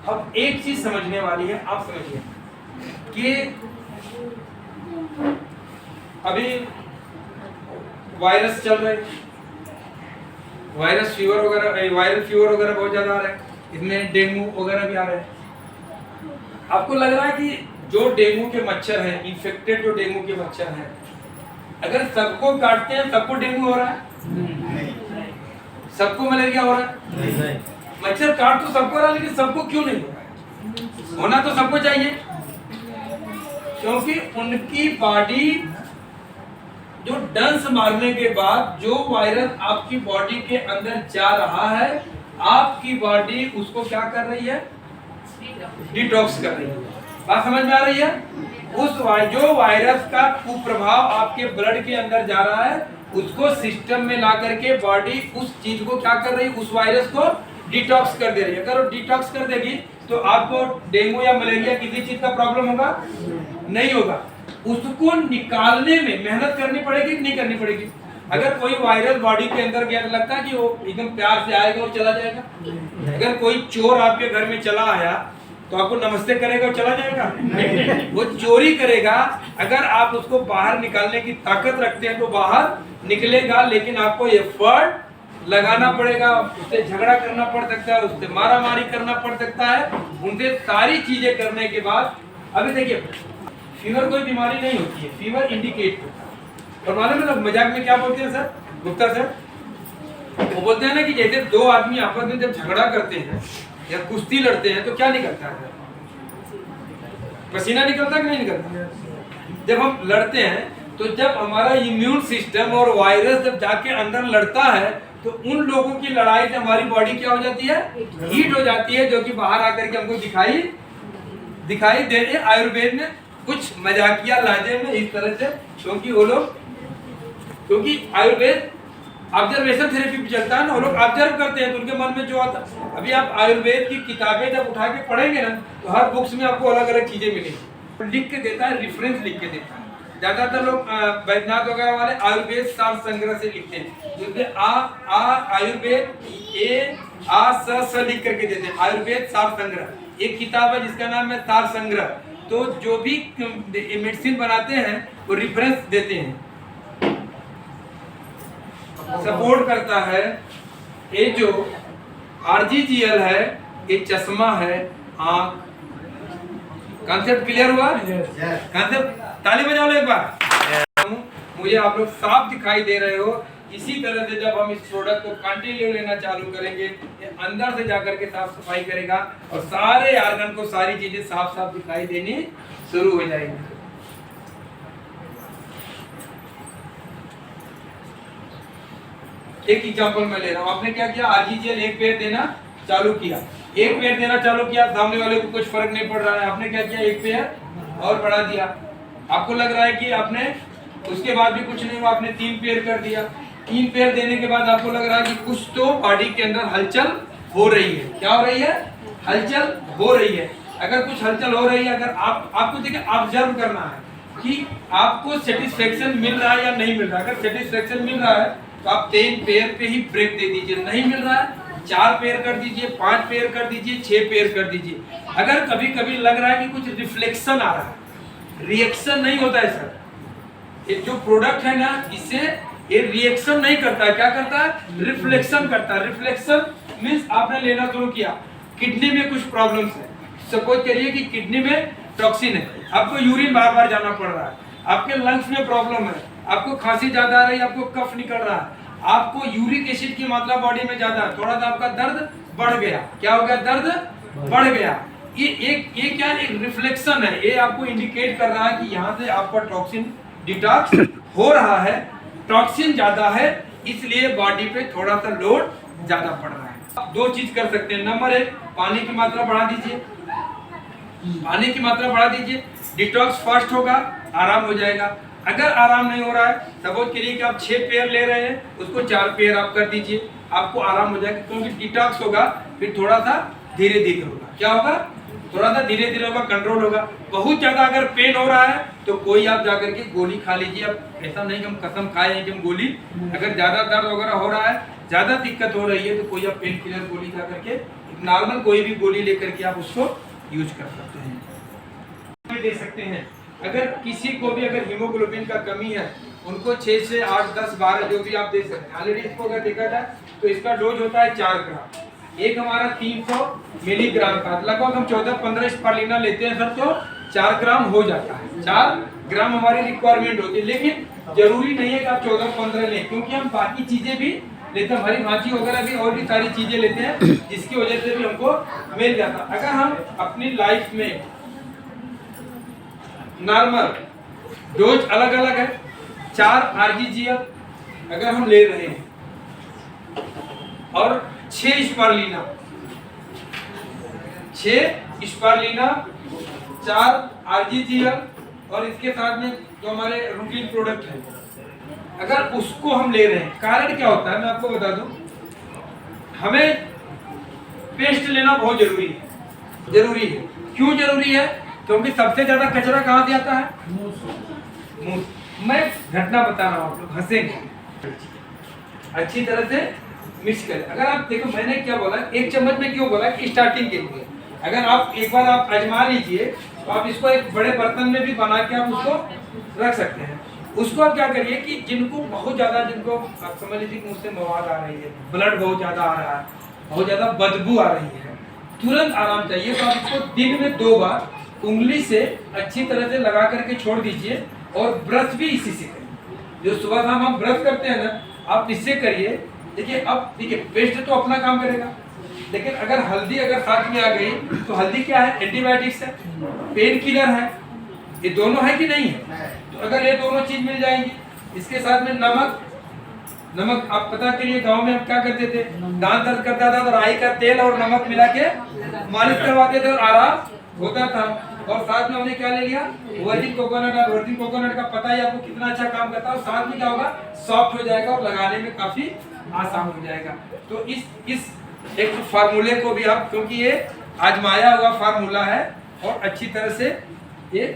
अब एक चीज समझने वाली है, आप समझिए कि अभी वायरस चल रहे, वायरल फीवर वगैरह बहुत ज्यादा आ रहा है, इसमें डेंगू वगैरह भी आ रहे हैं। आपको लग रहा है कि जो डेंगू के मच्छर हैं, इन्फेक्टेड जो डेंगू के मच्छर हैं, अगर सबको काटते हैं सबको डेंगू हो रहा है? सबको मलेरिया हो रहा है? नहीं। मच्छर काट तो सबको रहा है, लेकिन सबको क्यों नहीं हो रहा है? होना तो सबको चाहिए, क्योंकि उनकी बॉडी जो डंस मारने के बाद जो वायरस आपकी बॉडी के अंदर जा रहा है, आपकी बॉडी उसको क्या कर रही है? डिटॉक्स कर रही है। बात समझ में आ रही है? जो वायरस का कुप्रभाव आपके ब्लड के अंदर जा रहा है, उसको सिस्टम में ला करके बॉडी उस चीज को क्या कर रही है? उस वायरस को डिटॉक्स कर दे रही है। अगर वो डिटॉक्स कर देगी तो आपको डेंगू या मलेरिया किसी चीज का प्रॉब्लम होगा? नहीं होगा। उसको निकालने में मेहनत करनी पड़ेगी कि नहीं करनी पड़ेगी? अगर कोई वायरस बॉडी के अंदर गया, लगता है कि वो एकदम प्यार से आएगा और चला जाएगा? अगर कोई चोर आपके घर में चला आया तो आपको नमस्ते करेगा और चला जाएगा? वो चोरी करेगा। अगर आप उसको बाहर निकालने की ताकत रखते हैं तो बाहर निकलेगा, लेकिन आपको एफर्ट लगाना पड़ेगा। उससे झगड़ा करना पड़ सकता है, उससे मारामारी करना पड़ सकता है, उनसे सारी चीजें करने के बाद। अभी देखिए, फीवर कोई बीमारी नहीं होती है, फीवर इंडिकेट होता है। और मालूम है लोग मजाक में क्या बोलते हैं सर, गुप्ता सर? वो बोलते हैं ना कि जैसे दो आदमी आपस में जब झगड़ा करते हैं या कुश्ती लड़ते हैं तो क्या निकलता है? पसीना निकलता कि नहीं निकलता? जब हम लड़ते हैं तो जब हमारा इम्यून सिस्टम और वायरस जब जाके अंदर लड़ता है तो उन लोगों की लड़ाई से हमारी बॉडी क्या हो जाती है? हीट हो जाती है, जो कि बाहर आकर के हमको दिखाई दे रही है। आयुर्वेद में कुछ मजाकिया लहजे में इस तरह से, क्योंकि आयुर्वेद ऑब्जर्वेशन थेरेपी पे चलता है ना, वो लोग ऑब्जर्व करते हैं तो उनके मन में जो आता है। अभी आप आयुर्वेद की किताबें जब उठा के पढ़ेंगे ना तो हर बुक्स में आपको अलग अलग चीजें मिलेंगी। लिख के देता है, रेफरेंस लिख के देता है। ज्यादातर लोग वैद्यनाथ वगैरह वाले आयुर्वेद सार संग्रह से लिखते हैं, क्योंकि आयुर्वेद स लिख करके देते हैं। आयुर्वेद सार संग्रह एक किताब है जिसका नाम है सार संग्रह। तो जो भी मेडिसिन बनाते हैं वो रेफरेंस देते हैं, सपोर्ट करता है। ये जो आरजीजीएल है, ये चश्मा है, आंख। कॉन्सेप्ट क्लियर हुआ? कॉन्सेप्ट ताली बजाओ एक बार। मुझे आप लोग साफ दिखाई दे रहे हो। इसी तरह से जब हम इस प्रोडक्ट को कंटिन्यू लेना चालू करेंगे, ये अंदर से जाकर के साफ सफाई करेगा और सारे ऑर्गन को सारी चीजें साफ साफ दिखाई देनी शुरू हो जाएगी। एक एग्जांपल मैं ले रहा हूँ। आपने क्या किया? आरजीजीएल एक पेड़ देना चालू किया, एक पेड़ देना चालू किया, सामने वाले को कुछ फर्क नहीं पड़ रहा है। आपने क्या किया? एक पेड़ और बढ़ा दिया। आपको लग रहा है कि आपने उसके बाद भी कुछ नहीं हुआ, आपने 3 पेड़ कर दिया। 3 पेड़ देने के बाद आपको लग रहा है कि कुछ तो बॉडी के अंदर हलचल हो रही है। क्या हो रही है? हलचल हो रही है। अगर कुछ हलचल हो रही है, अगर आपको देखिए ऑब्जर्व करना है कि आपको सेटिस्फेक्शन मिल रहा है या नहीं मिल रहा है। अगर सेटिस्फेक्शन मिल रहा है तो आप 3 पेड़ पे ही ब्रेक दे दीजिए। नहीं मिल रहा है 4 पेड़ कर दीजिए, 5 पेड़ कर दीजिए, 6 पेड़ कर दीजिए। अगर कभी कभी लग रहा है कि कुछ रिफ्लेक्शन आ रहा है, रिएक्शन नहीं होता है सर, ये जो प्रोडक्ट है ना, इससे ये रिएक्शन नहीं करता है। क्या करता है? रिफ्लेक्शन करता है। रिफ्लेक्शन मींस आपने लेना शुरू किया, किडनी में कुछ प्रॉब्लम्स है। सपोज करिए कि किडनी में टॉक्सिन है, आपको यूरिन बार बार जाना पड़ रहा है, आपके लंग्स में प्रॉब्लम है, आपको खांसी ज्यादा आ रही है, आपको कफ निकल रहा है, आपको यूरिक एसिड की मात्रा बॉडी में ज्यादा है, थोड़ा सा आपका दर्द बढ़ गया। क्या हो गया? दर्द बढ़ गया। ये क्या? एक रिफ्लेक्शन है। ये आपको इंडिकेट कर रहा है कि यहाँ से आपका टॉक्सिन डिटॉक्स हो रहा है, टॉक्सिन ज्यादा है, इसलिए बॉडी पे थोड़ा सा लोड ज्यादा पड़ रहा है। आप 2 चीज कर सकते हैं। नंबर 1, पानी की मात्रा बढ़ा दीजिए, पानी की मात्रा बढ़ा दीजिए, डिटॉक्स फास्ट होगा, आराम हो जाएगा। अगर आराम नहीं हो रहा है, सपोज करिए कि आप 6 पेयर ले रहे हैं, उसको 4 पेयर आप कर दीजिए, आपको आराम हो जाएगा, क्योंकि डिटॉक्स होगा। फिर थोड़ा सा धीरे धीरे होगा। क्या होगा? थोड़ा सा धीरे धीरे होगा, कंट्रोल होगा। बहुत ज्यादा अगर पेन हो रहा है तो कोई आप जाकर के गोली खा लीजिए। अब ऐसा नहीं कि हम कसम खाए हैं कि हम गोली, अगर ज्यादा दर्द वगैरह हो रहा है, ज्यादा दिक्कत हो रही है तो कोई आप पेन किलर गोली जाकर के नॉर्मल कोई भी गोली लेकर के आप उसको यूज कर सकते हैं। दे सकते हैं अगर किसी को भी अगर हीमोग्लोबिन का कमी है उनको 6 से 8, 10, 12 जो भी आप दे सकते हैं। ऑलरेडी इसको अगर देखा जाए तो इसका डोज होता है 4 ग्राम, एक हमारा 300 मिलीग्राम का, लगभग हम 14-15 स्पालिना लेते हैं सर तो 4 ग्राम हो जाता है। 4 ग्राम हमारी रिक्वायरमेंट होती है, लेकिन जरूरी नहीं है कि आप 14-15 लें, क्योंकि हम बाकी चीजें भी लेते हैं, हरी भांति वगैरह भी और भी सारी चीजें लेते हैं जिसकी वजह से भी हमको मिल जाता है। अगर हम अपनी लाइफ में नॉर्मल डोज अलग अलग है, 4 RGGL अगर हम ले रहे हैं और 6 स्पारुलिना, 4 RGGL और इसके साथ में जो हमारे रूटीन प्रोडक्ट है अगर उसको हम ले रहे हैं, कारण क्या होता है मैं आपको बता दूं, हमें पेस्ट लेना बहुत जरूरी है। क्यों जरूरी है? क्योंकि सबसे ज्यादा कचरा कहाँ से आता है? मुंह। मैं घटना बता रहा हूँ, आप लोग हंसेंगे। अच्छी तरह से मिक्स करें। अगर आप देखो मैंने क्या बोला, 1 चम्मच में क्यों बोला कि स्टार्टिंग के लिए, अगर आप एक बार आप आजमा लीजिए तो आप इसको एक बड़े बर्तन में भी बना के आप उसको रख सकते हैं। उसको आप क्या करिए कि जिनको बहुत ज्यादा, जिनको आप समझ लीजिए मुंह से मवाद आ रही है, ब्लड बहुत ज्यादा आ रहा है, बहुत ज्यादा बदबू आ रही है, तुरंत आराम चाहिए, तो आप इसको दिन में 2 बार उंगली से अच्छी तरह से लगा करके छोड़ दीजिए और ब्रश भी इसी से करिए। जो सुबह शाम हम ब्रश करते हैं ना, आप इससे करिए। देखिए अब देखिए पेस्ट तो अपना काम करेगा, लेकिन अगर हल्दी अगर साथ में आ गई तो हल्दी क्या है? एंटीबायोटिक्स है, पेन किलर है, ये दोनों है कि नहीं है? तो अगर ये दोनों चीज मिल जाएंगी, इसके साथ में नमक आप पता करिए, गांव में हम क्या करते थे, दांत दर्द करता था तो राई का तेल और नमक मिला के मालिश करवाते थे और आराम होता था। और साथ में हमने क्या ले लिया? Virgin coconut. और वर्जिन कोकोनट का पता ही आपको कितना अच्छा काम करता है, और साथ में क्या होगा? सॉफ्ट हो जाएगा और लगाने में काफी आसान हो जाएगा। तो इस एक फार्मूले को भी आप, क्योंकि ये आजमाया हुआ फार्मूला है और अच्छी तरह से ये